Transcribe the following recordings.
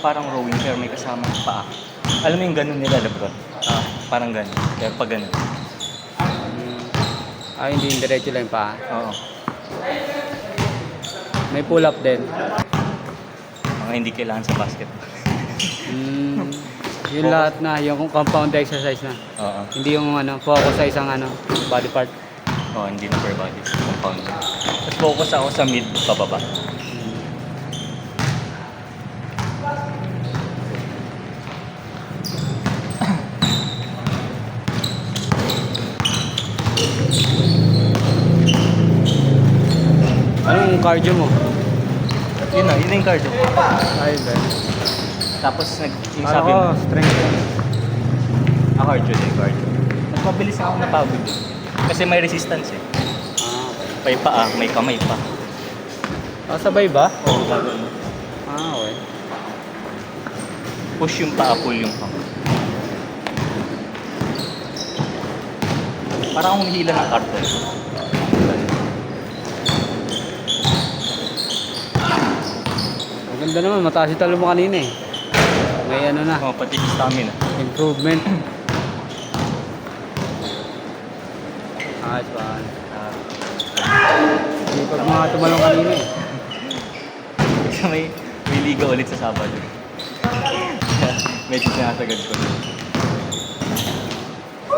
parang rowing pero may kasamang paa. Alam mo yung ganun nila, Lebron? Parang ganun. Pero pag ganun. Hindi yung diretso lang yung paa. Oo. May pull up din. Mga hindi kailangan sa basketball. Yung lahat na, yung compound exercise na. Oo. Hindi yung focus sa isang body part. Oo, hindi na per body. Compound. Tapos focus ako sa mid pababa. Anong cardio mo? Yun na yung cardio. Ay, Ben. Tapos yung Para sabi ko, mo, strength. cardio din, cardio. Mas mabilis ako napagod din. Kasi may resistance eh. Okay. May paa, may kamay pa. Sabay ba? Oo, gagawin. Okay. Push yung paa, pull yung kamay. Parang humihila ng carton. Maganda naman, mataas yung talo mo kanina eh. May na, Oo, pati yung stamina. improvement. Ayos ba? Hindi pag mga tumalong kanina eh. Kasi may liga ulit sa Sabado. Medyo sinasagad ko.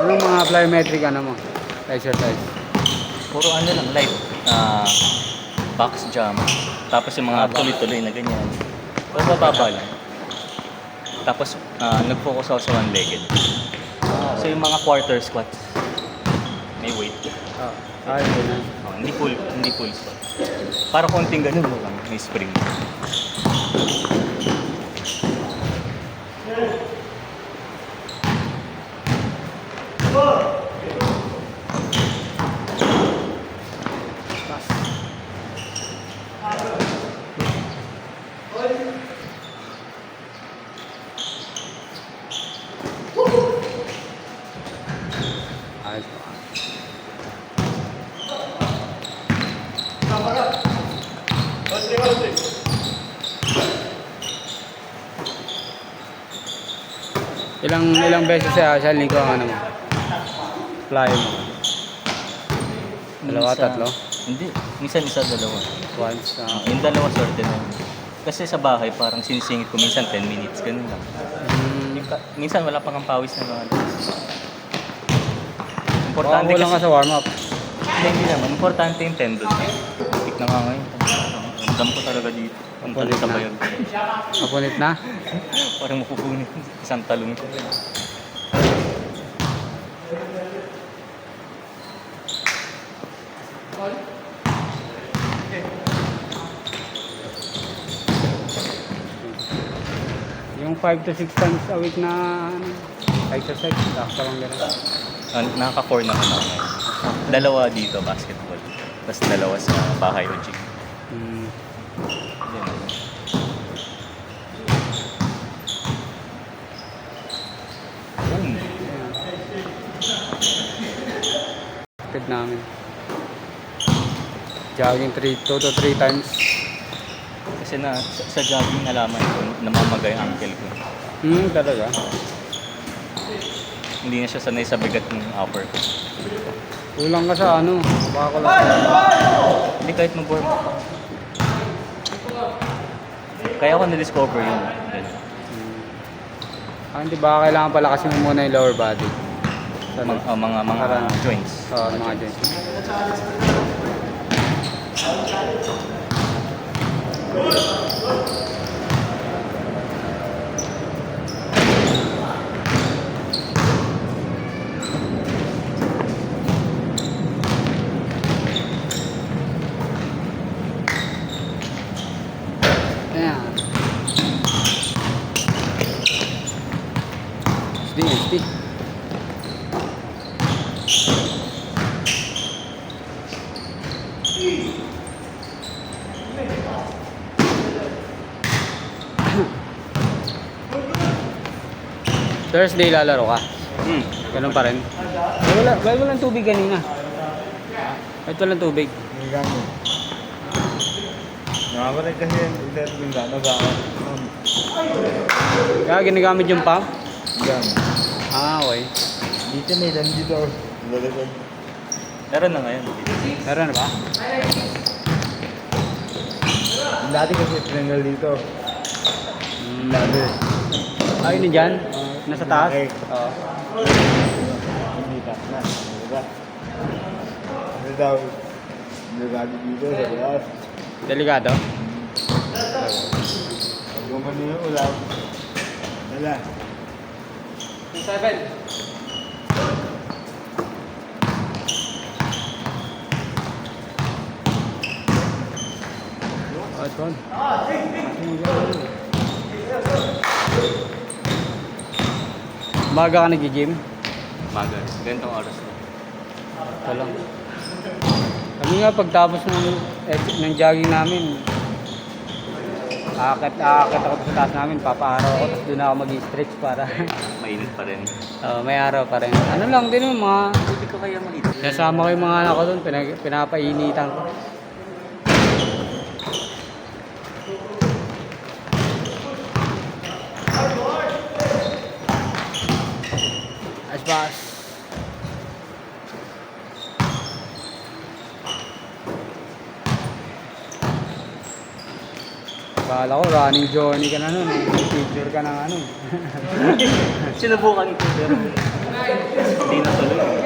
Anong mga plyometric mo? Exercise? Puro lang, light. Box jump. Tapos yung mga tuloy-tuloy na ganyan. O bababa lang. Tapos nag-focus ako sa one-legged. So yung mga quarter squats, may weight. Yun na. Hindi full squat. Para konting ganun mo lang, may spring. Ayos ba? Ilang beses sa linggo ang mo? Plyo mo? Dalawa, Minsan- tatlo? Hindi. Minsan isa, dalawa. Once? Yung dalawa sorte na yun. Kasi sa bahay, parang sinisingit ko minsan 10 minutes, ganun lang. Minsan wala pang ang pawis na mga Importante Importante lang ka kasi, sa warm-up. hindi naman, importante yung tendon. Tik na nga ngayon. Ramdam ko talaga dito. Ang Mapunit sa na. bayag. Mapunit na? Parang mapupunit. Isang talong ko. Yung 5 to 6 times a week na exercise, sakto lang gano'n. Nakaka-4 naman ako ngayon. Dalawa dito, basketball. Tapos dalawa sa bahay o gym. Yan. Active namin. Jogging 2 to 3 times. Kasi sa jogging nalaman ko, namamagay ang ankle ko. Talaga? Hindi na siya sanay sa bigat ng upper ko. Kulang ka sa baka ko lang. Hindi kahit mag-warm up. Kaya ko na-discover yun. Hindi ba kailangan palakasin mo muna yung lower body? Mga joints. Mga joints. Ayan. SD. Thursday lalaro ka? Ganun pa rin? Wala walang tubig kanina. Kahit walang tubig. Hindi gano'n. Nakabalik kasi yung interview na, nag-aawat. Kaya ginagamit yung pump? Yan. Ah, okay. Dito may lang dito. Lalagyan. Meron na ngayon. Meron na ba? Dati kasi tinanggal dito. Dati. Ay, yun dyan? Nasa taas? Okay. Oo. Hindi taas na. Diba? Ano daw? Nagagad dito sa taas. Delikado? Pag gumano yung ulam. Wala. 7. Oh, ito. Umaga ka nag-gym? Maga. Ganitong oras na. Ito lang. Kami nga pagtapos ng jogging namin, akit ako sa taas namin, papaaraw ako, tapos doon ako mag-stretch para Mainit pa rin. may araw pa rin. Ano lang din yung mga, Hindi ko kaya mainit. kasama ko yung mga anak ko doon, pinapainitan ko. Aspas. Akala ko running journey ka na nun, picture ka ng ano. Sinubukan ko pero hindi na tuloy.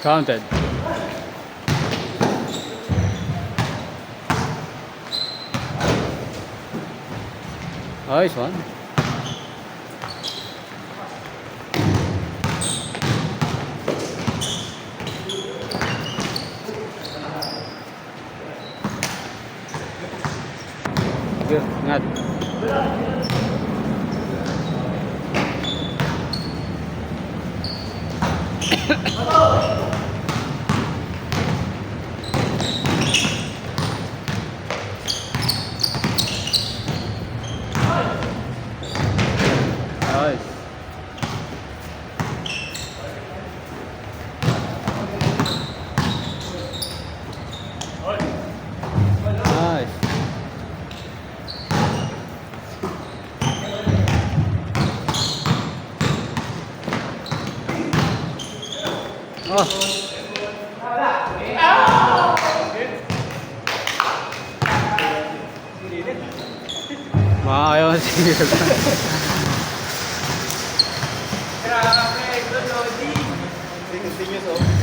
Counted. Nice one. Good. Ingat. Nice. Oh. Ayaw na sinira. Continuous, oh.